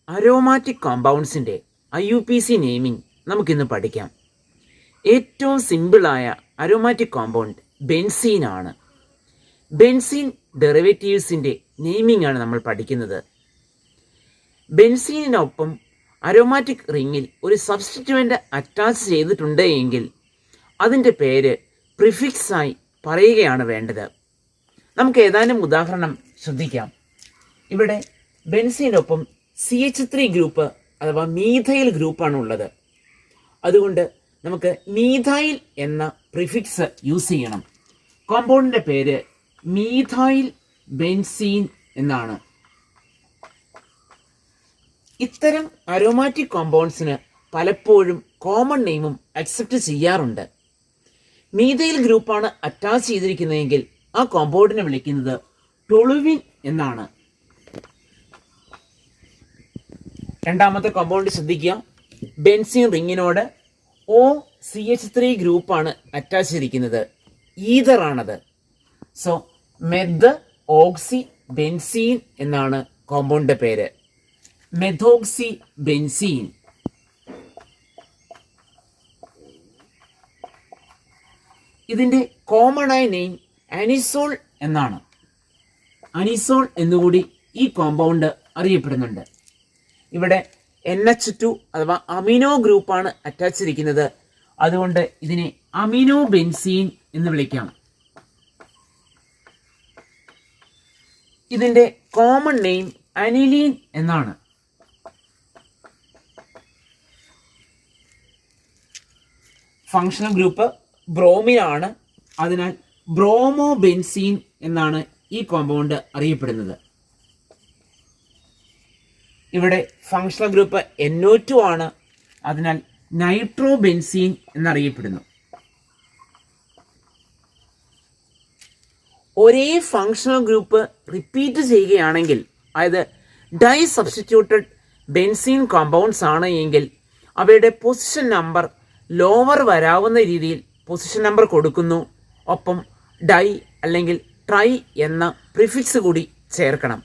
Aromatic കോമ്പൗണ്ട്സിൻ്റെ IUPAC naming നമുക്കിന്ന് പഠിക്കാം. ഏറ്റവും സിമ്പിളായ അരോമാറ്റിക് കോമ്പൗണ്ട് ബെൻസീൻ ആണ്. ബെൻസീൻ ഡെറിവേറ്റീവ്സിൻ്റെ നെയിമിംഗ് ആണ് നമ്മൾ പഠിക്കുന്നത്. ബെൻസീനിനൊപ്പം അരോമാറ്റിക് റിങ്ങിൽ ഒരു സബ്സ്റ്റിറ്റ്യൂവൻ്റ് അറ്റാച്ച് ചെയ്തിട്ടുണ്ട് എങ്കിൽ അതിൻ്റെ പേര് പ്രിഫിക്സായി പറയുകയാണ് വേണ്ടത്. നമുക്ക് ഏതാനും ഉദാഹരണം ശ്രദ്ധിക്കാം. ഇവിടെ ബെൻസീനൊപ്പം CH3 ഗ്രൂപ്പ് അഥവാ മീഥൈൽ ഗ്രൂപ്പാണ് ഉള്ളത്. അതുകൊണ്ട് നമുക്ക് മീഥൈൽ എന്ന പ്രിഫിക്സ് യൂസ് ചെയ്യണം. കോമ്പൗണ്ടിൻ്റെ പേര് മീഥൈൽ ബെൻസീൻ എന്നാണ്. ഇത്തരം അരോമാറ്റിക് കോമ്പൗണ്ട്സിന് പലപ്പോഴും കോമൺ നെയിമും അക്സെപ്റ്റ് ചെയ്യാറുണ്ട്. മീഥൈൽ ഗ്രൂപ്പാണ് അറ്റാച്ച് ചെയ്തിരിക്കുന്നതെങ്കിൽ ആ കോമ്പൗണ്ടിനെ വിളിക്കുന്നത് ടൊളുവിൻ എന്നാണ്. രണ്ടാമത്തെ കോമ്പൗണ്ട് ശ്രദ്ധിക്കുക. ബെൻസീൻ റിങ്ങിനോട് OCH3 ഗ്രൂപ്പാണ് അറ്റാച്ച് ചെയ്തിരിക്കുന്നത്. ഈതർ ആണത്. സോ മെഥ് ഓക്സി ബെൻസീൻ എന്നാണ് കോമ്പൗണ്ടിന്റെ പേര്. മെഥോക്സി ബെൻസീൻ. ഇതിന്റെ കോമൺ ആയ നെയിം അനിസോൾ എന്നാണ്. അനിസോൾ എന്നുകൂടി ഈ കോമ്പൗണ്ട് അറിയപ്പെടുന്നുണ്ട്. ഇവിടെ NH2 അഥവാ അമിനോ ഗ്രൂപ്പാണ് അറ്റാച്ച് ചെയ്തിരിക്കുന്നത്. അതുകൊണ്ട് ഇതിനെ അമിനോ ബെൻസീൻ എന്ന് വിളിക്കാം. ഇതിന്റെ കോമൺ നെയിം അനിലീൻ എന്നാണ്. ഫങ്ഷണൽ ഗ്രൂപ്പ് ബ്രോമിൻ ആണ്. അതിനാൽ ബ്രോമോ ബെൻസീൻ എന്നാണ് ഈ കോമ്പൗണ്ട് അറിയപ്പെടുന്നത്. ഇവിടെ ഫങ്ഷണൽ ഗ്രൂപ്പ് NO2 ആണ്. അതിനാൽ നൈട്രോ ബെൻസീൻ എന്നറിയപ്പെടുന്നു. ഒരേ ഫങ്ഷണൽ ഗ്രൂപ്പ് റിപ്പീറ്റ് ചെയ്യുകയാണെങ്കിൽ, അതായത് ഡൈ സബ്സ്റ്റിറ്റ്യൂട്ടഡ് ബെൻസീൻ കോമ്പൗണ്ട്സ് ആണ് എങ്കിൽ അവയുടെ പൊസിഷൻ നമ്പർ ലോവർ വരാവുന്ന രീതിയിൽ പൊസിഷൻ നമ്പർ കൊടുക്കുന്നു. ഒപ്പം ഡൈ അല്ലെങ്കിൽ ട്രൈ എന്ന പ്രിഫിക്സ് കൂടി ചേർക്കണം.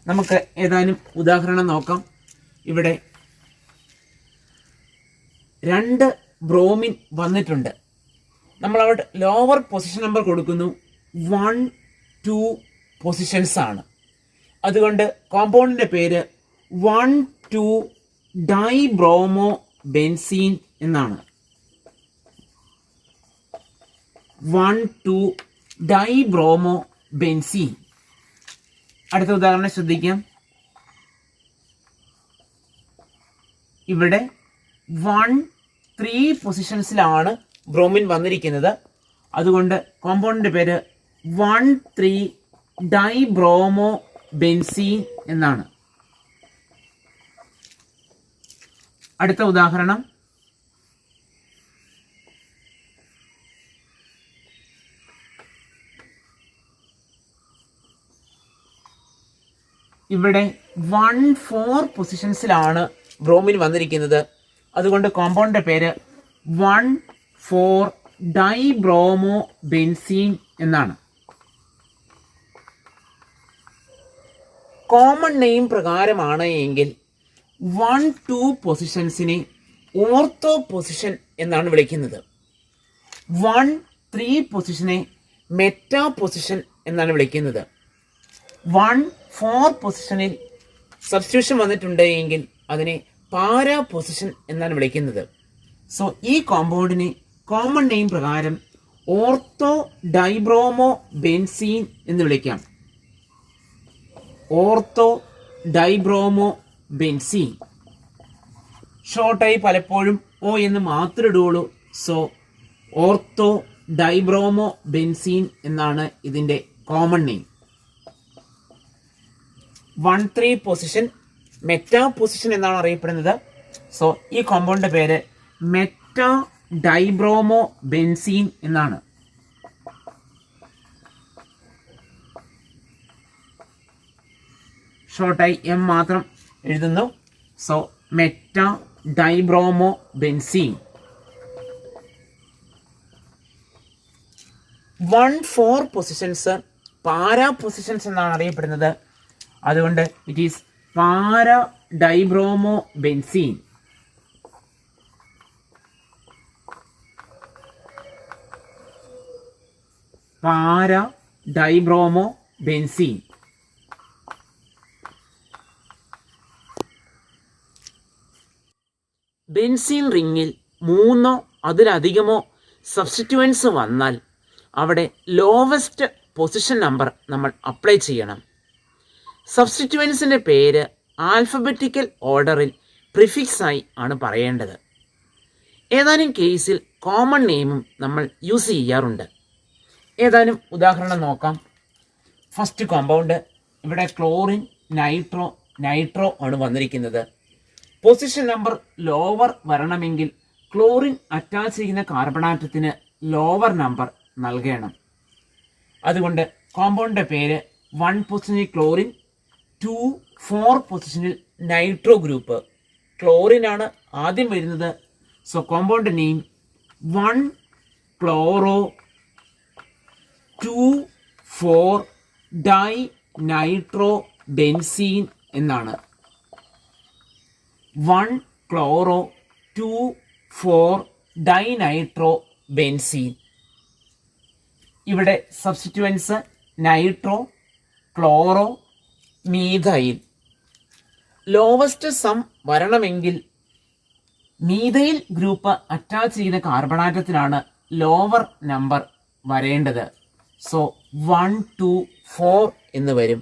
നമുക്ക് ഏതാനും ഉദാഹരണം നോക്കാം. ഇവിടെ 2 ബ്രോമിൻ വന്നിട്ടുണ്ട്. നമ്മൾ അവിടെ ലോവർ പൊസിഷൻ നമ്പർ കൊടുക്കുന്നു. 1, 2 പൊസിഷൻസ് ആണ്. അതുകൊണ്ട് കോമ്പൗണ്ടിൻ്റെ പേര് 1,2 ഡൈബ്രോമോ ബെൻസീൻ എന്നാണ്. 1,2 ഡൈബ്രോമോ ബെൻസീൻ. അടുത്ത ഉദാഹരണം ശ്രദ്ധിക്കാം. ഇവിടെ 1, 3 പൊസിഷൻസിലാണ് ബ്രോമിൻ വന്നിരിക്കുന്നത്. അതുകൊണ്ട് കോമ്പൗണ്ടിന്റെ പേര് 1,3 ഡൈബ്രോമോ ബെൻസീൻ എന്നാണ്. അടുത്ത ഉദാഹരണം. ഇവിടെ 1, 4 പൊസിഷൻസിലാണ് ബ്രോമിൻ വന്നിരിക്കുന്നത്. അതുകൊണ്ട് കോമ്പൗണ്ടിന്റെ പേര് 1,4 ഡൈബ്രോമോ ബെൻസീൻ എന്നാണ്. കോമൺ നെയിം പ്രകാരമാണ് എങ്കിൽ 1, 2 പൊസിഷൻസിനെ ഓർത്തോ പൊസിഷൻ എന്നാണ് വിളിക്കുന്നത്. 1, 3 പൊസിഷനെ മെറ്റാ പൊസിഷൻ എന്നാണ് വിളിക്കുന്നത്. 1, 4 പൊസിഷനിൽ സബ്സ്റ്റിറ്റ്യൂഷൻ വന്നിട്ടുണ്ട് എങ്കിൽ അതിനെ പാരാ പൊസിഷൻ എന്നാണ് വിളിക്കുന്നത്. സോ ഈ കോമ്പൗണ്ടിനെ കോമൺ നെയിം പ്രകാരം ഓർത്തോ ഡൈബ്രോമോ ബെൻസീൻ എന്ന് വിളിക്കാം. Ortho dibromo benzene. ഷോർട്ടായി പലപ്പോഴും O എന്ന് മാത്രം ഇടുകയുള്ളൂ. സോ ഓർത്തോ ഡൈബ്രോമോ ബെൻസീൻ എന്നാണ് ഇതിൻ്റെ common name. 1, 3 position meta position എന്നാണ് അറിയപ്പെടുന്നത്. സോ ഈ കോമ്പൗണ്ടിന്റെ പേര് മെറ്റാ ഡൈബ്രോമോ ബെൻസീൻ എന്നാണ്. ഷോർട്ടായി M മാത്രം എഴുതുന്നു. So meta dibromo benzene. 1, 4 positions para positions എന്നാണ് അറിയപ്പെടുന്നത്. അതുകൊണ്ട് it is para dibromo benzene. പാര ഡൈബ്രോമോ ബെൻസീൻ. ബെൻസീൻ റിങ്ങിൽ 3 അതിലധികമോ സബ്സ്റ്റിറ്റ്യുവൻസ് വന്നാൽ അവിടെ ലോവസ്റ്റ് പൊസിഷൻ നമ്പർ നമ്മൾ അപ്ലൈ ചെയ്യണം. സബ്സ്റ്റിറ്റ്യുവൻസിൻ്റെ പേര് ആൽഫബറ്റിക്കൽ ഓർഡറിൽ പ്രിഫിക്സായി ആണ് പറയേണ്ടത്. ഏതാനും കേസിൽ കോമൺ നെയിമും നമ്മൾ യൂസ് ചെയ്യാറുണ്ട്. ഏതാനും ഉദാഹരണം നോക്കാം. ഫസ്റ്റ് കോമ്പൗണ്ട് ഇവിടെ ക്ലോറിൻ, നൈട്രോ ആണ് വന്നിരിക്കുന്നത്. പൊസിഷൻ നമ്പർ ലോവർ വരണമെങ്കിൽ ക്ലോറിൻ അറ്റാച്ച് ചെയ്യുന്ന കാർബണാറ്റത്തിന് ലോവർ നമ്പർ നൽകണം. അതുകൊണ്ട് കോമ്പൗണ്ടിൻ്റെ പേര് 1 പൊസിഷനിൽ ക്ലോറിൻ, 2, 4 പൊസിഷനിൽ നൈട്രോ ഗ്രൂപ്പ്. ക്ലോറിൻ ആണ് ആദ്യം വരുന്നത്. So compound name 1 chloro 2 4 dinitrobenzene എന്നാണ്. 1 ക്ലോറോ 2 4 ഡൈ നൈട്രോ ബെൻസീൻ. ഇവിടെ substituents nitro, chloro, methyl. Lowest sum വരണമെങ്കിൽ മീഥൈൽ ഗ്രൂപ്പ് അറ്റാച്ച് ചെയ്യുന്ന കാർബണാറ്റത്തിനാണ് ലോവർ നമ്പർ വരേണ്ടത്. സോ 1 2 4 എന്ന് വരും.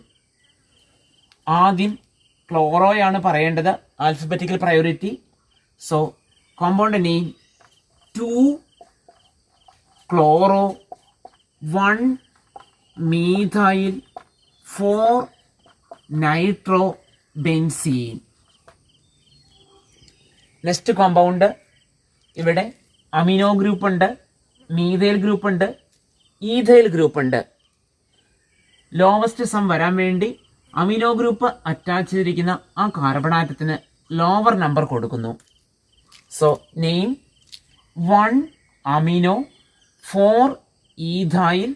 ആദ്യം ക്ലോറോയാണ് പറയേണ്ടത്, alphabetical priority. So compound name 2 chloro 1 methyl 4 nitrobenzene. Next compound ഇവിടെ അമിനോ ഗ്രൂപ്പ് ഉണ്ട്, മീഥൈൽ ഗ്രൂപ്പ് ഉണ്ട്, ഈഥൈൽ ഗ്രൂപ്പ് ഉണ്ട്. ലോവസ്റ്റ് സം വരാൻ വേണ്ടി അമിനോ ഗ്രൂപ്പ് അറ്റാച്ച് ചെയ്തിരിക്കുന്ന ആ കാർബണാറ്റത്തിന് ലോവർ നമ്പർ കൊടുക്കുന്നു. So name 1 amino 4 ethyl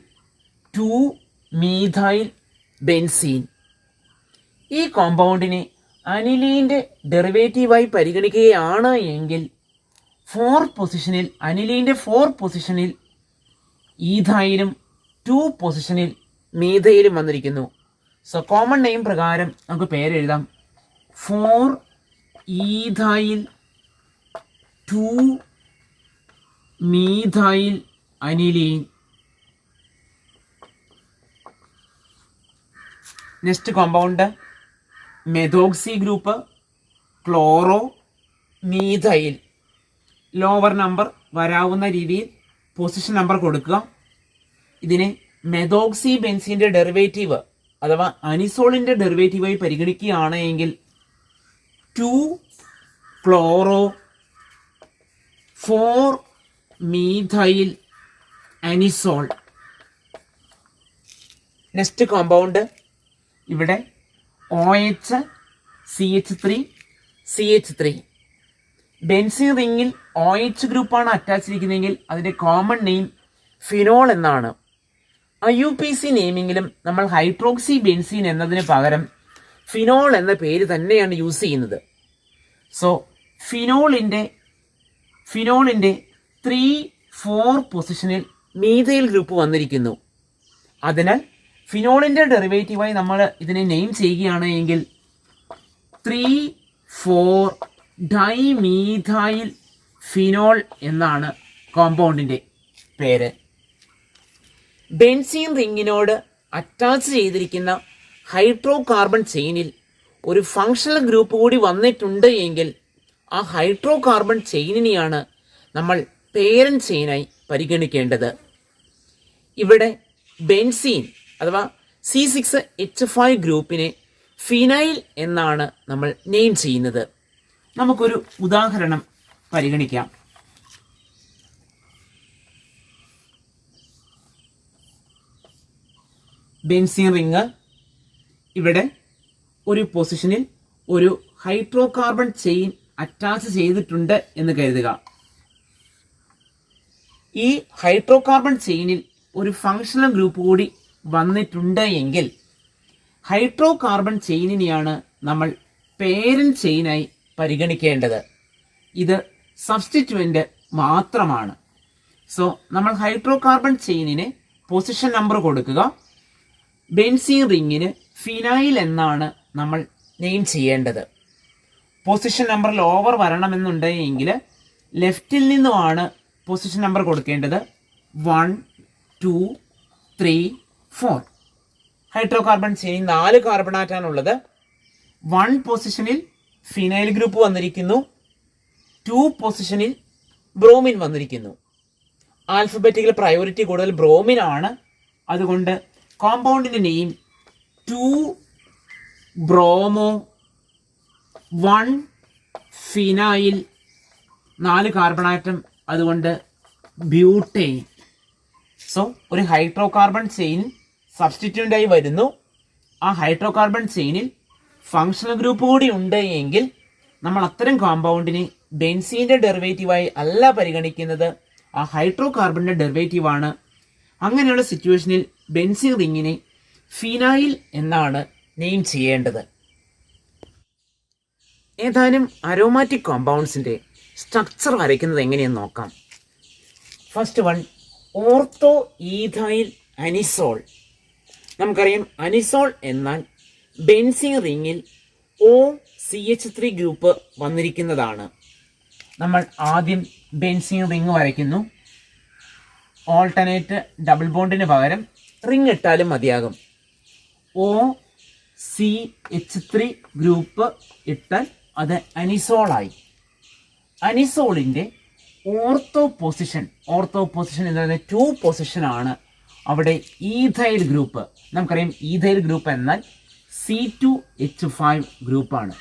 2 methyl benzene. ഈ കോമ്പൗണ്ടിനെ അനിലീൻ്റെ ഡെറിവേറ്റീവായി പരിഗണിക്കുകയാണ് എങ്കിൽ 4 പൊസിഷനിൽ അനിലീൻ്റെ 4 പൊസിഷനിൽ ഈഥൈലും 2 പൊസിഷനിൽ മീഥൈലും വന്നിരിക്കുന്നു. സോ കോമൺ നെയിം പ്രകാരം നമുക്ക് പേരെഴുതാം 4 ethyl 2 methyl aniline. Next compound methoxy group, chloro methyl. Lower number വരാവുന്ന രീതിയിൽ പൊസിഷൻ നമ്പർ കൊടുക്കുക. ഇതിനെ മെഥോക്സി ബെൻസീൻ്റെ ഡെറിവേറ്റീവ് അഥവാ അനിസോളിൻ്റെ ഡെറിവേറ്റീവായി പരിഗണിക്കുകയാണ് എങ്കിൽ 2 chloro 4 methyl anisole. Next compound ഇവിടെ OH CH3. ബെൻസീൻ റിങ്ങിൽ OH ഗ്രൂപ്പാണ് അറ്റാച്ച് ചെയ്തിരിക്കുന്നതെങ്കിൽ അതിൻ്റെ കോമൺ നെയിം ഫിനോൾ എന്നാണ്. IUPAC നെയിമിങ്ങിലും നമ്മൾ ഹൈഡ്രോക്സി ബെൻസീൻ എന്നതിന് പകരം ഫിനോൾ എന്ന പേര് തന്നെയാണ് യൂസ് ചെയ്യുന്നത്. സോ ഫിനോളിൻ്റെ 3 4 പൊസിഷനിൽ മീഥൈൽ ഗ്രൂപ്പ് വന്നിരിക്കുന്നു. അതിനാൽ ഫിനോളിൻ്റെ ഡെറിവേറ്റീവായി നമ്മൾ ഇതിനെ നെയിം ചെയ്യുകയാണ് എങ്കിൽ 3 4 ഡൈമീഥൈൽ ഫിനോൾ എന്നാണ് കോമ്പൗണ്ടിൻ്റെ പേര്. ബെൻസീൻ റിങ്ങിനോട് അറ്റാച്ച് ചെയ്തിരിക്കുന്ന ഹൈഡ്രോ കാർബൺ ചെയിനിൽ ഒരു ഫങ്ഷണൽ ഗ്രൂപ്പ് കൂടി വന്നിട്ടുണ്ട് എങ്കിൽ ആ ഹൈഡ്രോ കാർബൺ ചെയിനിനെയാണ് നമ്മൾ പേരന്റ് ചെയിനായി പരിഗണിക്കേണ്ടത്. ഇവിടെ ബെൻസീൻ അഥവാ C6H5 ഗ്രൂപ്പിനെ ഫിനൈൽ എന്നാണ് നമ്മൾ നെയിം ചെയ്യുന്നത്. നമുക്കൊരു ഉദാഹരണം പരിഗണിക്കാം. ബെൻസീൻ റിങ് ഇവിടെ ഒരു പൊസിഷനിൽ ഒരു ഹൈഡ്രോ കാർബൺ ചെയിൻ അറ്റാച്ച് ചെയ്തിട്ടുണ്ട് എന്ന് കരുതുക. ഈ ഹൈഡ്രോ കാർബൺ ചെയിനിൽ ഒരു ഫങ്ഷണൽ ഗ്രൂപ്പ് കൂടി വന്നിട്ടുണ്ട് എങ്കിൽ ഹൈഡ്രോ കാർബൺ ചെയിനിനെയാണ് നമ്മൾ പേരന്റ് ചെയിനായി പരിഗണിക്കേണ്ടത്. ഇത് സബ്സ്റ്റിറ്റ്യൂവൻ്റ് മാത്രമാണ്. സോ നമ്മൾ ഹൈഡ്രോ കാർബൺ ചെയിനിന് പൊസിഷൻ നമ്പർ കൊടുക്കുക. ബെൻസീൻ റിങ്ങിന് ഫിനൈൽ എന്നാണ് നമ്മൾ നെയിം ചെയ്യേണ്ടത്. പൊസിഷൻ നമ്പർ ലോവർ വരണമെന്നുണ്ടെങ്കിൽ ലെഫ്റ്റിൽ നിന്നുമാണ് പൊസിഷൻ നമ്പർ കൊടുക്കേണ്ടത്. 1, 2, 3, 4. Hydro carbon chain 4 കാർബണാറ്റാണുള്ളത്. 1 പൊസിഷനിൽ ഫിനൈൽ ഗ്രൂപ്പ് വന്നിരിക്കുന്നു. 2 പൊസിഷനിൽ ബ്രോമിൻ വന്നിരിക്കുന്നു. ആൽഫബറ്റിക്കൽ പ്രയോറിറ്റി കൂടുതൽ ബ്രോമിൻ ആണ്. അതുകൊണ്ട് കോമ്പൗണ്ടിൻ്റെ നെയിം 2 ബ്രോമോ 1 ഫിനൈൽ, 4 കാർബണാറ്റം, അതുകൊണ്ട് ബ്യൂട്ടൈൻ. സോ ഒരു ഹൈഡ്രോ കാർബൺ ചെയിൻ സബ്സ്റ്റിറ്റ്യൂൻ്റായി വരുന്നു. ആ ഹൈഡ്രോ കാർബൺ ചെയിനിൽ ഫങ്ഷണൽ ഗ്രൂപ്പ് കൂടി ഉണ്ട് എങ്കിൽ നമ്മൾ അത്തരം കോമ്പൗണ്ടിനെ ബെൻസീൻ്റെ ഡെറിവേറ്റീവായി അല്ല പരിഗണിക്കുന്നത്, ആ ഹൈഡ്രോ കാർബണിൻ്റെ ഡെറിവേറ്റീവാണ്. അങ്ങനെയുള്ള സിറ്റുവേഷനിൽ ബെൻസീൻ റിങ്ങിനെ ഫിനൈൽ എന്നാണ് നെയിം ചെയ്യേണ്ടത്. ഏതാനും അരോമാറ്റിക് കോമ്പൗണ്ട്സിൻ്റെ സ്ട്രക്ചർ വരയ്ക്കുന്നത് എങ്ങനെയെന്ന് നോക്കാം. First one, ortho ethyl anisole. നമുക്കറിയാം അനിസോൾ എന്നാൽ ബെൻസീൻ റിങ്ങിൽ OCH3 ഗ്രൂപ്പ് വന്നിരിക്കുന്നതാണ്. നമ്മൾ ആദ്യം ബെൻസീൻ റിങ് വരയ്ക്കുന്നു. ഓൾട്ടർനേറ്റ് ഡബിൾ ബോണ്ടിന് പകരം റിങ് ഇട്ടാലും മതിയാകും. OCH3 ഗ്രൂപ്പ് ഇട്ടാൽ അത് അനിസോളായി. അനിസോളിൻ്റെ ഓർത്തോ പൊസിഷൻ എന്ന് പറയുന്നത് 2 പൊസിഷനാണ്. അവിടെ ഈഥൈൽ ഗ്രൂപ്പ്, നമുക്കറിയാം ഈഥൈൽ ഗ്രൂപ്പ് എന്നാൽ C2H5 ഗ്രൂപ്പാണ്.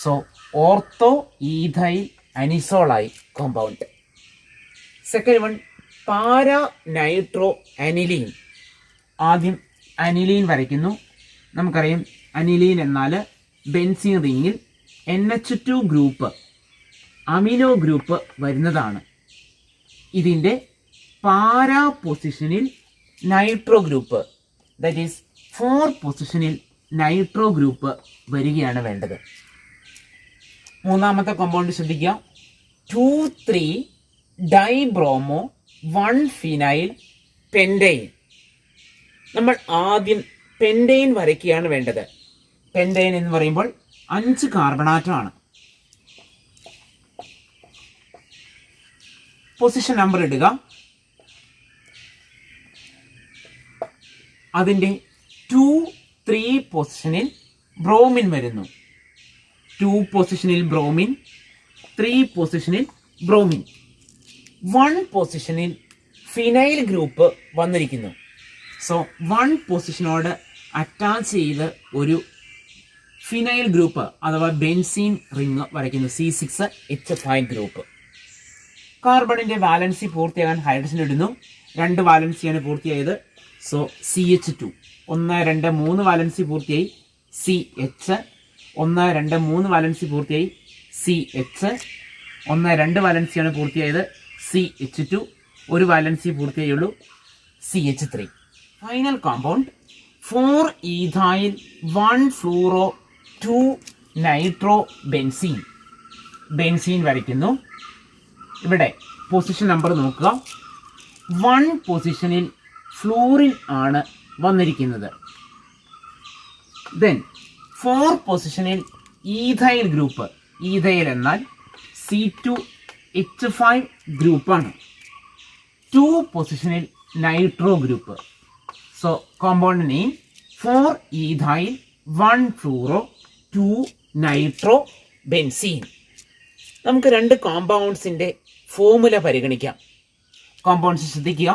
സോ ഓർത്തോ ഈഥൈൽ അനിസോളായി compound. Second one, para nitro aniline. ആദ്യം അനിലീൻ വരയ്ക്കുന്നു. നമുക്കറിയാം അനിലീൻ എന്നാൽ ബെൻസീൻ റിങ്ങിൽ NH2 ഗ്രൂപ്പ്, അമിനോ ഗ്രൂപ്പ് വരുന്നതാണ്. ഇതിൻ്റെ പാരാ പൊസിഷനിൽ നൈട്രോ ഗ്രൂപ്പ്, ദാറ്റ് ഈസ് 4 പൊസിഷനിൽ നൈട്രോ ഗ്രൂപ്പ് വരികയാണ് വേണ്ടത്. മൂന്നാമത്തെ കോമ്പൗണ്ട് ശ്രദ്ധിക്കുക. 2,3 ഡൈബ്രോമോ 1 ഫിനൈൽ പെൻഡൈൻ. നമ്മൾ ആദ്യം പെൻഡൈൻ വരയ്ക്കുകയാണ് വേണ്ടത്. പെൻഡൈൻ എന്ന് പറയുമ്പോൾ 5 കാർബണാറ്റമാണ്. പൊസിഷൻ നമ്പർ ഇടുക. അതിൻ്റെ 2, 3 പൊസിഷനിൽ ബ്രോമിൻ വരുന്നു. 2 പൊസിഷനിൽ ബ്രോമിൻ, 3 പൊസിഷനിൽ ബ്രോമിൻ, 1 പൊസിഷനിൽ ഫിനൈൽ ഗ്രൂപ്പ് വന്നിരിക്കുന്നു. സോ 1 പൊസിഷനോട് അറ്റാച്ച് ചെയ്ത് ഒരു ഫിനൈൽ ഗ്രൂപ്പ് അഥവാ ബെൻസീൻ റിങ് വരയ്ക്കുന്നു. C6H5 group. കാർബണിൻ്റെ വാലൻസി പൂർത്തിയാകാൻ ഹൈഡ്രജൻ ഇടുന്നു. 2 വാലൻസിയാണ് പൂർത്തിയായത്. So CH2. 1, 2, 3 വാലൻസി പൂർത്തിയായി. CH. 1, 2, 3 വാലൻസി പൂർത്തിയായി. CH. 1, 2 വാലൻസിയാണ് പൂർത്തിയായത്. CH2. 1 വാലൻസി പൂർത്തിയായുള്ളൂ. CH3. Final compound 4 ethyl 1 fluoro 2 nitro benzene. Benzene വരയ്ക്കുന്നു. ഇവിടെ പൊസിഷൻ നമ്പർ നോക്കുക. 1 പൊസിഷനിൽ ഫ്ലൂറിൻ ആണ് വന്നിരിക്കുന്നത്. ദെൻ 4 പൊസിഷനിൽ ഈഥൈൽ ഗ്രൂപ്പ്. ഈഥൈൽ എന്നാൽ C2H5 ഗ്രൂപ്പാണ്. 2 പൊസിഷനിൽ nitro group. So compound name 4 ethyl 1 fluoro 2 nitro benzene. നമുക്ക് 2 കോമ്പൗണ്ട്സിൻ്റെ ഫോർമുല പരിഗണിക്കാം. കോമ്പൗണ്ട്സ് ശ്രദ്ധിക്കുക.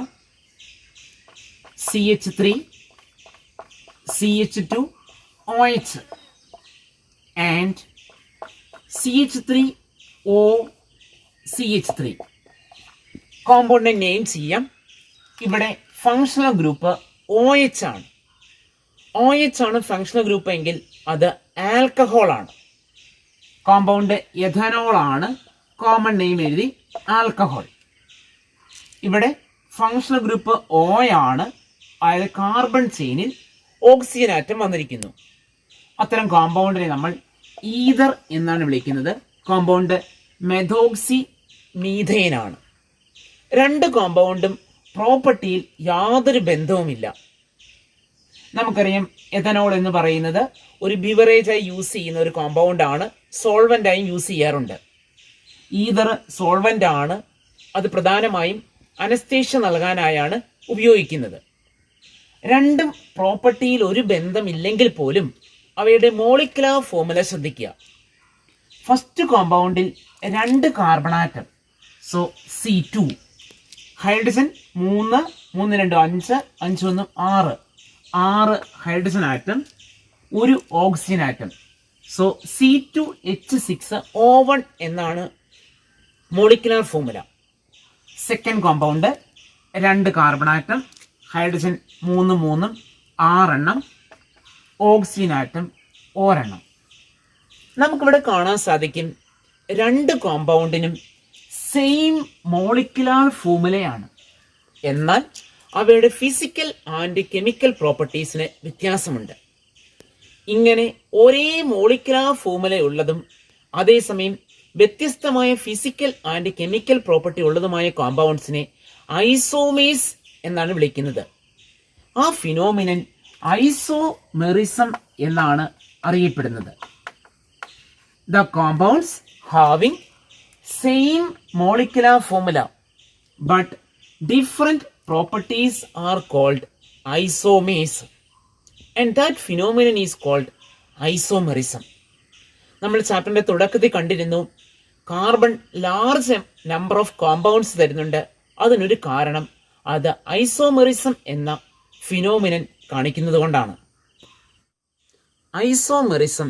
CH3, CH2, OH and CH3O CH3. കോമ്പൗണ്ടിനെ name ചെയ്യാം. ഇവിടെ ഫങ്ഷണൽ ഗ്രൂപ്പ് OH ആണ്. OH ആണ് ഫങ്ഷണൽ ഗ്രൂപ്പ് എങ്കിൽ അത് ആൽക്കഹോൾ ആണ്. കോമ്പൗണ്ട് എഥനോൾ ആണ്. കോമൺ നെയിം എഴുതി ആൽക്കഹോൾ. ഇവിടെ ഫങ്ഷണൽ ഗ്രൂപ്പ് O ആണ്. അതായത് കാർബൺ ചെയിനിൽ ഓക്സിജൻ ആറ്റം വന്നിരിക്കുന്നു. അത്തരം കോമ്പൗണ്ടിനെ നമ്മൾ ഈതർ എന്നാണ് വിളിക്കുന്നത്. കോമ്പൗണ്ട് മെഥോക്സി മീഥേൻ ആണ്. രണ്ട് കോമ്പൗണ്ടും പ്രോപ്പർട്ടിയിൽ യാതൊരു ബന്ധവുമില്ല. നമുക്കറിയാം എഥനോൾ എന്ന് പറയുന്നത് ഒരു ബിവറേജായി യൂസ് ചെയ്യുന്ന ഒരു കോമ്പൗണ്ട് ആണ്, സോൾവൻ്റായും യൂസ് ചെയ്യാറുണ്ട്. ഈതർ സോൾവൻ്റ് ആണ്, അത് പ്രധാനമായും അനസ്തേഷ്യ നൽകാനായാണ് ഉപയോഗിക്കുന്നത്. രണ്ടും പ്രോപ്പർട്ടിയിൽ ഒരു ബന്ധമില്ലെങ്കിൽ പോലും അവയുടെ മോളിക്കുലർ ഫോർമുല ശ്രദ്ധിക്കുക. ഫസ്റ്റ് കോമ്പൗണ്ടിൽ 2 carbon atom, so C2, hydrogen 3, 3 2 5, 5 1 6 hydrogen atom, ഒരു ഓക്സിജൻ ആറ്റം, സോ C2H6O1 എന്നാണ് molecular formula. Second compound 2 carbon atom, hydrogen 3 3 6 oxygen atom ഒരെണ്ണം. നമുക്കിവിടെ കാണാൻ സാധിക്കും രണ്ട് കോമ്പൗണ്ടിനും സെയിം മോളിക്കുലർ ഫോർമുലയാണ്, എന്നാൽ അവയുടെ ഫിസിക്കൽ ആൻഡ് കെമിക്കൽ പ്രോപ്പർട്ടീസിന് വ്യത്യാസമുണ്ട്. ഇങ്ങനെ ഒരേ മോളിക്കുലർ ഫോർമുല ഉള്ളതും അതേസമയം വ്യത്യസ്തമായ ഫിസിക്കൽ ആൻഡ് കെമിക്കൽ പ്രോപ്പർട്ടി ഉള്ളതുമായ കോമ്പൗണ്ട്സിനെ ഐസോമേഴ്സ് എന്നാണ് വിളിക്കുന്നത്. ആ ഫിനോമിനൻ ഐസോമെറിസം എന്നാണ് അറിയപ്പെടുന്നത്. The compounds having same molecular formula but different properties are called isomers, and that phenomenon is called isomerism. നമ്മൾ ചാപ്റ്ററിന്റെ തുടക്കത്തിൽ കണ്ടിരുന്നു carbon large number of compounds തരുന്നുണ്ട്. അതിനൊരു കാരണം അത് ഐസോമെറിസം എന്ന ഫിനോമിനൻ കാണിക്കുന്നത് കൊണ്ടാണ്. ഐസോമെറിസം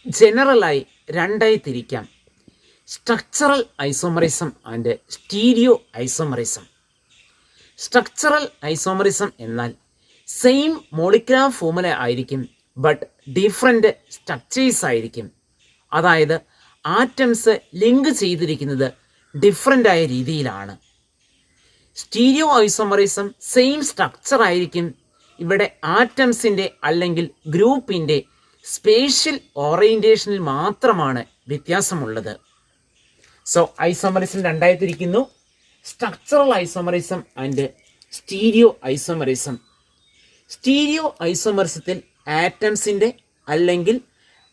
ജനറലായി രണ്ടായി തിരിക്കാം: structural isomerism and stereo isomerism. Structural isomerism എന്നാൽ സെയിം മോളിക്കുലർ ഫോർമുല ആയിരിക്കും ബട്ട് ഡിഫറെൻ്റ് സ്ട്രക്ചേഴ്സ് ആയിരിക്കും. അതായത് ആറ്റംസ് ലിങ്ക് ചെയ്തിരിക്കുന്നത് ഡിഫറൻ്റ് ആയ രീതിയിലാണ്. സ്റ്റീരിയോ ഐസോമറിസം സെയിം സ്ട്രക്ചർ ആയിരിക്കും. ഇവിടെ ആറ്റംസിൻ്റെ അല്ലെങ്കിൽ ഗ്രൂപ്പിൻ്റെ സ്പേഷ്യൽ ഓറിയന്റേഷനിൽ മാത്രമാണ് വ്യത്യാസമുള്ളത്. സോ ഐസോമറിസം രണ്ടായി തിരിക്കുന്നു: structural isomerism and stereoisomerism. സ്റ്റീരിയോ ഐസോമറിസത്തിൽ ആറ്റംസിൻ്റെ അല്ലെങ്കിൽ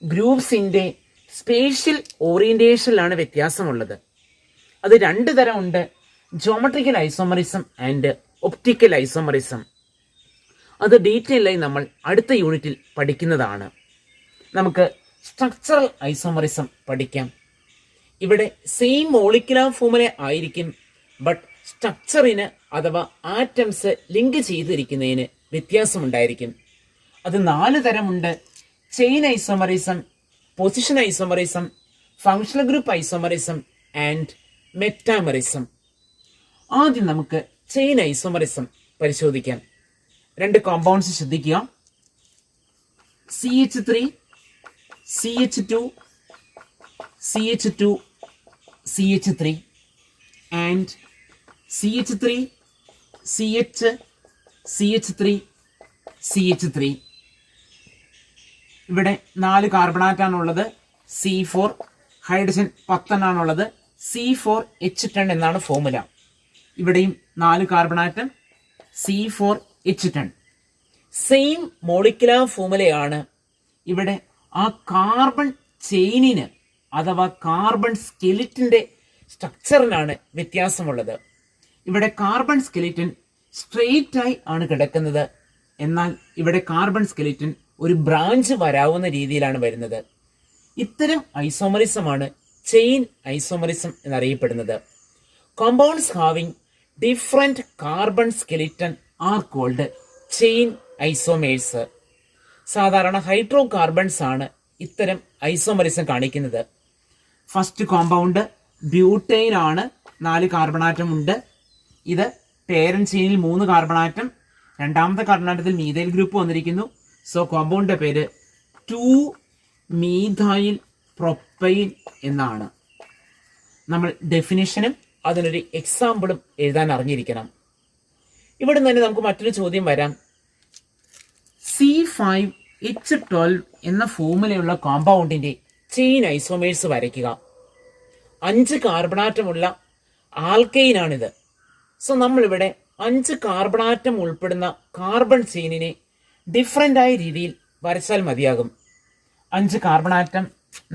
ഗ്രൂപ്പ്സിൻ്റെ സ്പേഷ്യൽ ഓറിയന്റേഷനിലാണ് വ്യത്യാസമുള്ളത്. അത് രണ്ട് തരമുണ്ട്: geometrical isomerism and optical isomerism. അത് ഡീറ്റെയിലായി നമ്മൾ അടുത്ത യൂണിറ്റിൽ പഠിക്കുന്നതാണ്. നമുക്ക് സ്ട്രക്ചറൽ ഐസോമറിസം പഠിക്കാം. ഇവിടെ സെയിം മോളിക്കുലർ ഫോർമുല ആയിരിക്കും ബട്ട് സ്ട്രക്ചറിന് അഥവാ ആറ്റംസ് ലിങ്ക് ചെയ്തിരിക്കുന്നതിന് വ്യത്യാസമുണ്ടായിരിക്കും. അത് 4 തരമുണ്ട്: chain isomerism, position isomerism, functional group isomerism and metamerism. ആദ്യം നമുക്ക് ചെയിൻ ഐസോമറിസം പരിശോധിക്കാം. 2 കോമ്പൗണ്ട്സ് ശ്രദ്ധിക്കുക: CH3, CH2, CH2, CH3 and CH3, CH, CH3, CH3. ഇവിടെ 4 കാർബണാറ്റാണുള്ളത്. C4, ഹൈഡ്രജൻ 10 ഉള്ളത്. C4H10 എന്നാണ് ഫോർമുല. ഇവിടെയും 4 കാർബണാറ്റം, C4H10. Same molecular ഫോർമുലയാണ്. ഇവിടെ ആ കാർബൺ ചെയിനിന് അഥവാ കാർബൺ സ്കെലിറ്റൻ്റെ സ്ട്രക്ചറിനാണ് വ്യത്യാസമുള്ളത്. ഇവിടെ കാർബൺ സ്കെലിറ്റൻ സ്ട്രെയിറ്റ് ആയി ആണ് കിടക്കുന്നത്, എന്നാൽ ഇവിടെ കാർബൺ സ്കെലിറ്റൻ ഒരു ബ്രാഞ്ച് വരാവുന്ന രീതിയിലാണ് വരുന്നത്. ഇത്തരം ഐസോമറിസമാണ് ചെയിൻ ഐസോമറിസം എന്നറിയപ്പെടുന്നത്. Compounds having different carbon skeleton are called chain isomers. സാധാരണ ഹൈഡ്രോ കാർബൺസ് ആണ് ഇത്തരം ഐസോമറിസം കാണിക്കുന്നത്. ഫസ്റ്റ് കോമ്പൗണ്ട് ബ്യൂട്ടൈൻ ആണ്. 4 കാർബണാറ്റം ഉണ്ട്. ഇത് പേരന്റ് ചെയിനിൽ 3 കാർബണാറ്റം, രണ്ടാമത്തെ കാർബണാറ്റത്തിൽ മീഥൈൽ ഗ്രൂപ്പ് വന്നിരിക്കുന്നു. സോ കോമ്പൗണ്ടിന്റെ പേര് 2-മീഥൈൽ പ്രൊപ്പൈൻ എന്നാണ്. നമ്മൾ ഡെഫിനിഷനും അതിനൊരു എക്സാമ്പിളും എഴുതാൻ അറിഞ്ഞിരിക്കണം. ഇവിടെ തന്നെ നമുക്ക് മറ്റൊരു ചോദ്യം വരാം: C5H12 എന്ന ഫോർമുലയുള്ള കോമ്പൗണ്ടിന്റെ ചെയിൻ ഐസോമേഴ്സ് വരയ്ക്കുക. 5 കാർബണാറ്റമുള്ള ആൽക്കൈനാണിത്. സോ നമ്മളിവിടെ 5 കാർബണാറ്റം ഉൾപ്പെടുന്ന കാർബൺ ചെയിനിനെ ഡിഫറൻ്റ് ആയ രീതിയിൽ വരച്ചാൽ മതിയാകും. 5 കാർബണാറ്റം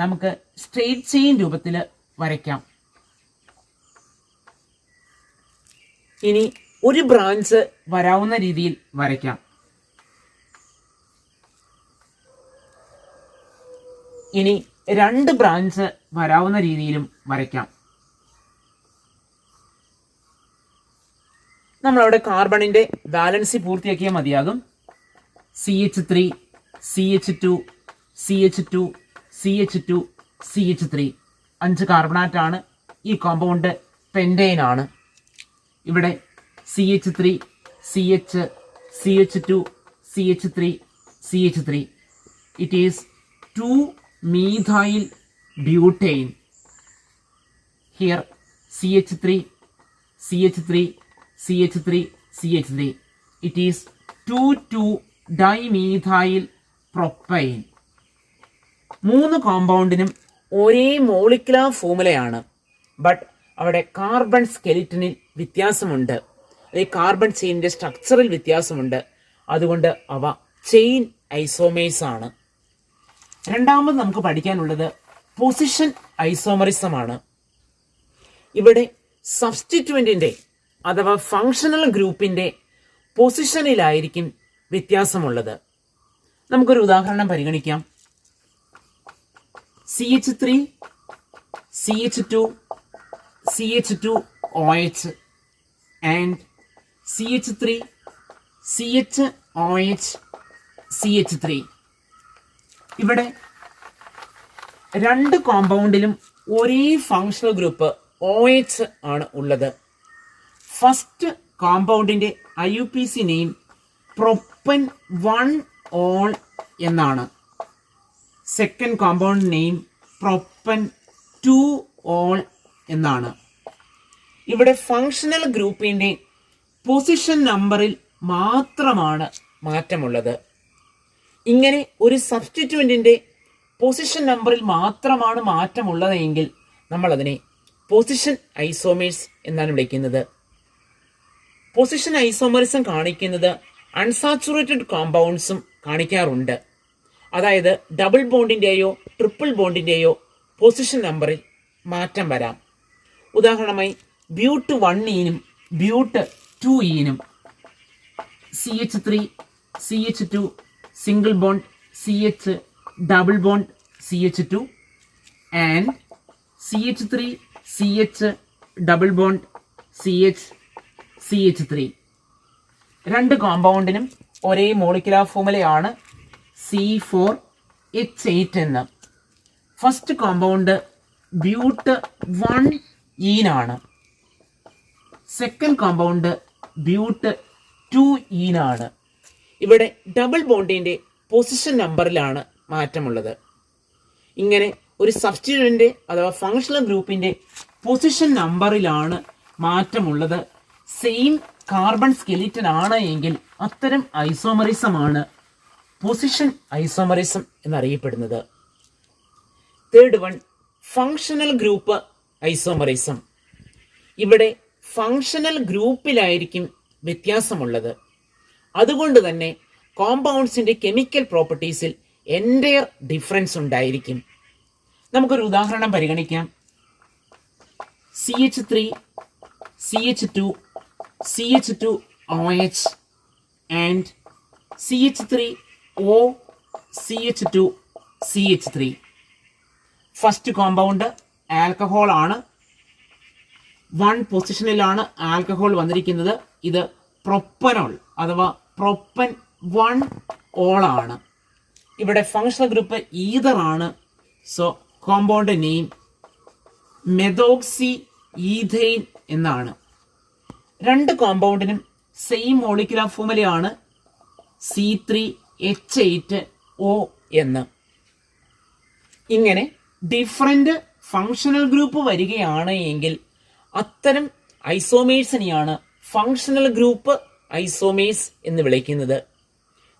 നമുക്ക് സ്ട്രെയിറ്റ് ചെയിൻ രൂപത്തിൽ വരയ്ക്കാം. ഇനി ഒരു ബ്രാഞ്ച് വരാവുന്ന രീതിയിൽ വരയ്ക്കാം. ഇനി 2 ബ്രാഞ്ച് വരാവുന്ന രീതിയിലും വരയ്ക്കാം. നമ്മളവിടെ കാർബണിന്റെ ബാലൻസി പൂർത്തിയാക്കിയാൽ മതിയാകും. CH3, CH2, CH2, CH2, CH3 5 കാർബണാറ്റാണ്. ഈ കോമ്പൗണ്ട് പെൻറ്റൈൻ ആണ്. ഇവിടെ CH3, CH, CH2, CH3, CH3. It is 2-methyl butane. Here CH3, CH3, CH3, CH3. It is 2,2-dimethyl propane. 3 കോമ്പൗണ്ടിനും ഒരേ മോളിക്കുലർ ഫോമുലയാണ്. ബട്ട് അവിടെ കാർബൺ സ്കെലിറ്റനിൽ വ്യത്യാസമുണ്ട്. അതായത് കാർബൺ ചെയിനിന്റെ സ്ട്രക്ചറിൽ വ്യത്യാസമുണ്ട്. അതുകൊണ്ട് അവ ചെയിൻ ഐസോമേഴ്സ് ആണ്. രണ്ടാമത് നമുക്ക് പഠിക്കാനുള്ളത് പൊസിഷൻ ഐസോമറിസം ആണ്. ഇവിടെ സബ്സ്റ്റിറ്റ്യൂവന്റിന്റെ അഥവാ ഫങ്ഷണൽ ഗ്രൂപ്പിന്റെ പൊസിഷനിലായിരിക്കും വ്യത്യാസമുള്ളത്. നമുക്കൊരു ഉദാഹരണം പരിഗണിക്കാം. CH3, CH2, CH2OH and CH3, CHOH, CH3. ഇവിടെ 2 കോമ്പൗണ്ടിലും ഒരേ ഫങ്ഷണൽ ഗ്രൂപ്പ് OH ആണ് ഉള്ളത്. ഫസ്റ്റ് കോമ്പൗണ്ടിന്റെ IUPAC നെയിം പ്രൊപ്പൻ 1-ol എന്നാണ്. Second compound name propan 2-ol എന്നാണ്. ഇവിടെ ഫങ്ഷണൽ ഗ്രൂപ്പിന്റെ പൊസിഷൻ നമ്പറിൽ മാത്രമാണ് മാറ്റമുള്ളത്. ഇങ്ങനെ ഒരു സബ്സ്റ്റിറ്റ്യൂവന്റിന്റെ പൊസിഷൻ നമ്പറിൽ മാത്രമാണ് മാറ്റമുള്ളതെങ്കിൽ നമ്മൾ അതിനെ പൊസിഷൻ ഐസോമേഴ്സ് എന്നാണ് വിളിക്കുന്നത്. പൊസിഷൻ ഐസോമറിസം കാണിക്കുന്നത് അൺസാച്ചുറേറ്റഡ് കോമ്പൗണ്ട്സും കാണിക്കാറുണ്ട്. അതായത് ഡബിൾ ബോണ്ടിന്റെയോ ട്രിപ്പിൾ ബോണ്ടിന്റെയോ പൊസിഷൻ നമ്പറിൽ മാറ്റം വരാം. ഉദാഹരണമായി ബ്യൂട്ട് 1-നും ബ്യൂട്ട് 2-നും CH3, CH2, single bond CH, double bond CH2 and CH3, CH, double bond CH, CH3. 2 കോമ്പൗണ്ടിനും ഒരേ മോളിക്കുലർ ഫോമുലയാണ് C4H8 എന്ന്. ഫസ്റ്റ് കോമ്പൗണ്ട് ബ്യൂട്ട് 1-ഈനാണ്. സെക്കൻഡ് കോമ്പൗണ്ട് ബ്യൂട്ട് 2-ഈനാണ്. ഇവിടെ ഡബിൾ ബോണ്ടിന്റെ പൊസിഷൻ നമ്പറിലാണ് മാറ്റമുള്ളത്. ഇങ്ങനെ ഒരു സബ്സ്റ്റിറ്റ്യൂവന്റിന്റെ അഥവാ ഫങ്ഷണൽ ഗ്രൂപ്പിന്റെ പൊസിഷൻ നമ്പറിലാണ് മാറ്റമുള്ളത്. സെയിം കാർബൺ സ്കെലിറ്റൻ ആണ് എങ്കിൽ അത്തരം ഐസോമറിസമാണ് പൊസിഷൻ ഐസോമറിസം എന്നറിയപ്പെടുന്നത്. Third one, functional group isomerism. ഇവിടെ ഫങ്ഷണൽ ഗ്രൂപ്പിലായിരിക്കും വ്യത്യാസമുള്ളത്. അതുകൊണ്ട് തന്നെ കോമ്പൗണ്ട്സിന്റെ കെമിക്കൽ പ്രോപ്പർട്ടീസിൽ എൻ്റയർ ഡിഫറൻസ് ഉണ്ടായിരിക്കും. നമുക്കൊരു ഉദാഹരണം പരിഗണിക്കാം. CH3, CH2, CH2OH and CH3O, CH2, CH3. First compound alcohol ആണ്. 1 പൊസിഷനിലാണ് ആൽക്കഹോൾ വന്നിരിക്കുന്നത്. ഇത് പ്രൊപ്പനോൾ അഥവാ പ്രൊപ്പൻ 1-ol ആണ്. ഇവിടെ ഫങ്ഷണൽ ഗ്രൂപ്പ് ഈതർ ആണ്. So compound name methoxy ethane എന്നാണ്. 2 കോമ്പൗണ്ടിനും സെയിം മോളിക്കുലർ ഫോമുലയാണ് C3H8O എന്ന്. ഇങ്ങനെ ഡിഫറെന്റ് ഫങ്ഷണൽ ഗ്രൂപ്പ് വരികയാണ് എങ്കിൽ അത്തരം ഐസോമേഴ്സിനെയാണ് ഫങ്ഷണൽ ഗ്രൂപ്പ് ഐസോമേഴ്സ് എന്ന് വിളിക്കുന്നത്.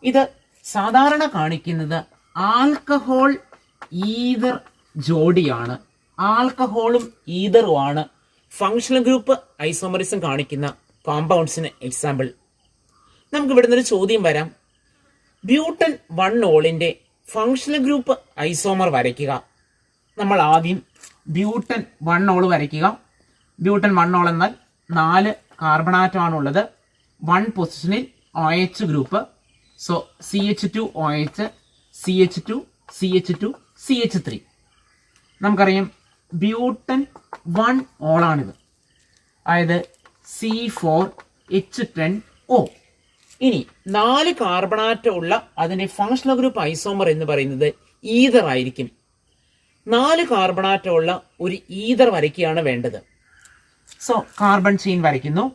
ഇത് സാധാരണ കാണിക്കുന്നത് ആൽക്കഹോൾ ഈതർ ജോഡിയാണ്. ആൽക്കഹോളും ഈതറുമാണ് ഫങ്ഷണൽ ഗ്രൂപ്പ് ഐസോമറിസം കാണിക്കുന്ന കോമ്പൗണ്ട്സിന് എക്സാമ്പിൾ. നമുക്ക് ഇവിടെ നിന്നൊരു ചോദ്യം വരാം. ബ്യൂട്ടൻ 1-ഓളിൻ്റെ ഫങ്ഷണൽ ഗ്രൂപ്പ് ഐസോമർ വരയ്ക്കുക. നമ്മൾ ആദ്യം ബ്യൂട്ടൻ 1-ഓൾ വരയ്ക്കുക. ബ്യൂട്ടൻ 1-ഓൾ എന്നാൽ 4 കാർബൺ ആറ്റമാണുള്ളത്. 1 പൊസിഷനിൽ OH group. So CH2OH, CH2, CH2, CH3. നമുക്കറിയാം ബ്യൂട്ടൻ 1-ഓൾ ആണിത്, അതായത് C4H10O. ഇനി 4 കാർബണാറ്റം ഉള്ള അതിൻ്റെ ഫങ്ഷണൽ ഗ്രൂപ്പ് ഐസോമർ എന്ന് പറയുന്നത് ഈതർ ആയിരിക്കും. 4 കാർബണാറ്റം ഉള്ള ഒരു ഈതർ വരയ്ക്കുകയാണ് വേണ്ടത്. സോ കാർബൺ ചെയിൻ വരയ്ക്കുന്നു.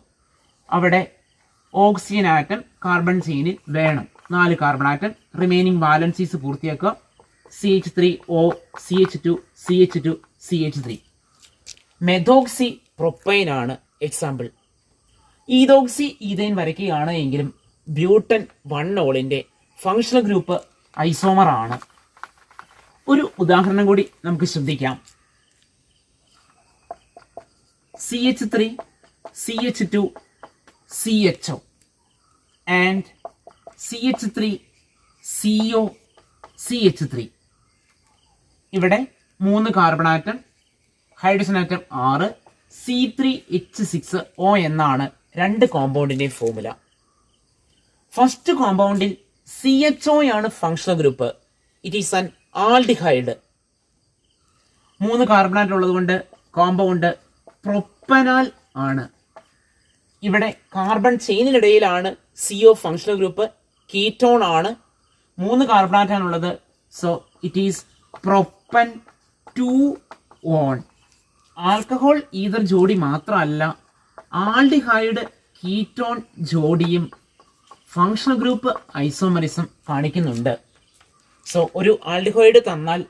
അവിടെ ഓക്സിജൻ ആറ്റം കാർബൺ ചെയിനിൽ വേണം. 4 കാർബൺ ആറ്റം. റിമൈനിങ് ബാലൻസീസ് പൂർത്തിയാക്കുക. CH3O, CH2, CH2, CH3. Methoxy propyne ആണ് എക്സാമ്പിൾ. ഈതോക്സി ഈതൈൻ വരയ്ക്കുകയാണ് എങ്കിലും ബ്യൂട്ടൻ 1-ഓളിൻ്റെ ഫങ്ഷണൽ ഗ്രൂപ്പ് ഐസോമർ ആണ്. ഒരു ഉദാഹരണം കൂടി നമുക്ക് ശ്രദ്ധിക്കാം. CH3, CH2, CHO and CH3, CO, CH3. ഇവിടെ 3 carbon atom, hydrogen atom 6, C3H6O എന്നാണ് 2 കോമ്പൗണ്ടിൻ്റെ ഫോർമുല. ഫസ്റ്റ് കോമ്പൗണ്ടിൽ CHO ആണ് functional group. It is an aldehyde. 3 carbon atom ഉള്ളത് കൊണ്ട് കോമ്പൗണ്ട് പ്രൊപ്പനാൽ ആണ്. ഇവിടെ കാർബൺ ചെയിനിനിടയിലാണ് CO ഫങ്ഷണൽ ഗ്രൂപ്പ്. കീറ്റോൺ ആണ്. 3 കാർബൺ ആറ്റാണുള്ളത്. So it is propan 2-on. Alcohol ether ജോഡി മാത്രമല്ല, ആൽഡിഹൈഡ് കീറ്റോൺ ജോഡിയും ഫങ്ഷണൽ ഗ്രൂപ്പ് ഐസോമറിസം കാണിക്കുന്നുണ്ട്. സോ ഒരു ആൽഡിഹൈഡ് തന്നാൽ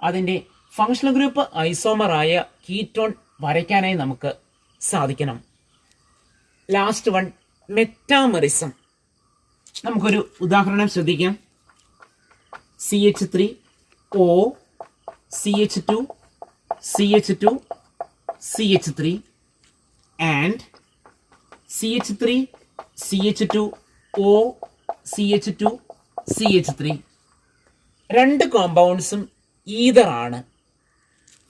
അതിൻ്റെ ഫങ്ഷണൽ ഗ്രൂപ്പ് ഐസോമറായ കീറ്റോൺ വരയ്ക്കാനായി നമുക്ക് സാധിക്കണം. Last one, metamerism. നമുക്കൊരു ഉദാഹരണം ശ്രദ്ധിക്കാം. CH3O, CH2, CH2, CH3 and CH3, CH2O, CH2, CH3. 2 കോമ്പൗണ്ട്സും ether ആണ്.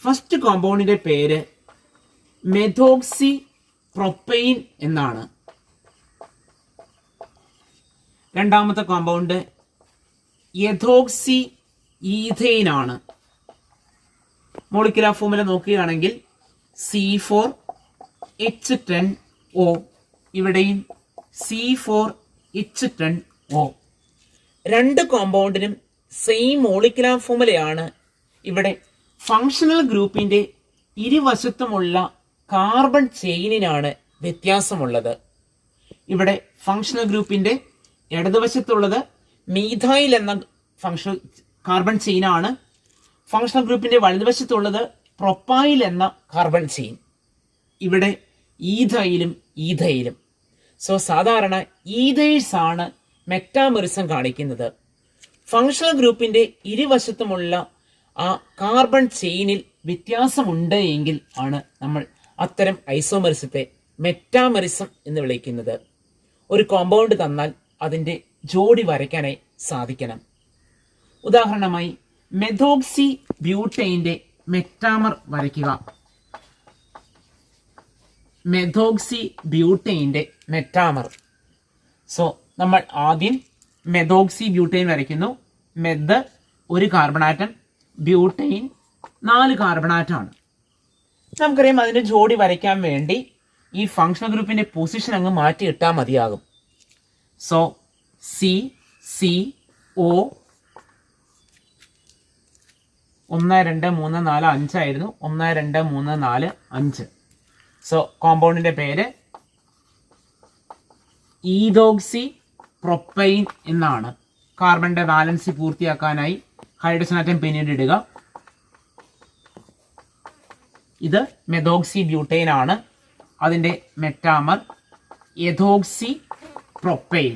ഫസ്റ്റ് കോമ്പൗണ്ടിൻ്റെ പേര് മെഥോക്സി പ്രൊപ്പൈൻ എന്നാണ്. രണ്ടാമത്തെ കോമ്പൗണ്ട് എഥോക്സി ഈഥെയിൻ ആണ്. മോളിക്കുലാർ ഫോർമുല നോക്കുകയാണെങ്കിൽ C4H10O, ഇവിടെയും C4H10O. 2 കോമ്പൗണ്ടിനും same molecular ഫോർമുലയാണ്. ഇവിടെ ഫങ്ഷണൽ ഗ്രൂപ്പിൻ്റെ ഇരുവശത്തുമുള്ള കാർബൺ ചെയിനിനാണ് വ്യത്യാസമുള്ളത്. ഇവിടെ ഫങ്ഷണൽ ഗ്രൂപ്പിൻ്റെ ഇടതുവശത്തുള്ളത് മീഥൈൽ എന്ന ഫങ്ഷണൽ കാർബൺ ചെയിനാണ്. ഫങ്ഷണൽ ഗ്രൂപ്പിൻ്റെ വലതുവശത്തുള്ളത് പ്രൊപ്പൈൽ എന്ന കാർബൺ ചെയിൻ. ഇവിടെ ഈഥൈലും ഈഥൈലും. സോ സാധാരണ ഈഥൈൽസ് ആണ് മെറ്റാമറിസം കാണിക്കുന്നത്. ഫങ്ഷണൽ ഗ്രൂപ്പിൻ്റെ ഇരുവശത്തുമുള്ള ആ കാർബൺ ചെയിനിൽ വ്യത്യാസമുണ്ട് എങ്കിൽ ആണ് നമ്മൾ അത്തരം ഐസോമറിസത്തെ മെറ്റാമറിസം എന്ന് വിളിക്കുന്നത്. ഒരു കോമ്പൗണ്ട് തന്നാൽ അതിൻ്റെ ജോഡി വരയ്ക്കാനായി സാധിക്കണം. ഉദാഹരണമായി മെഥോക്സി ബ്യൂട്ടൈൻ്റെ മെറ്റാമർ വരയ്ക്കുക. മെഥോക്സി ബ്യൂട്ടൈൻ്റെ മെറ്റാമർ. സോ നമ്മൾ ആദ്യം മെഥോക്സി ബ്യൂട്ടൈൻ വരയ്ക്കുന്നു. മെഥ് 1 കാർബൺ ആറ്റം, ബ്യൂട്ടൈൻ 4 കാർബൺ ആറ്റമാണ്. നമുക്കറിയാം അതിൻ്റെ ജോഡി വരയ്ക്കാൻ വേണ്ടി ഈ ഫങ്ഷണൽ ഗ്രൂപ്പിൻ്റെ പൊസിഷൻ അങ്ങ് മാറ്റി ഇട്ടാൽ മതിയാകും. സോ CCO 1 2 3 4 5 ആയിരുന്നു. 1 2 3 4 5. സോ കോമ്പൗണ്ടിൻ്റെ പേര് ഈതോക്സി പ്രൊപ്പൈൻ എന്നാണ്. കാർബണിൻ്റെ ബാലൻസി പൂർത്തിയാക്കാനായി ഹൈഡ്രജൻ ആറ്റം പിന്നീട് ഇടുക. ഇത് മെഥോക്സി ബ്യൂട്ടൈൻ ആണ്. അതിൻ്റെ മെറ്റാമർ എഥോക്സി പ്രൊപ്പൈൻ.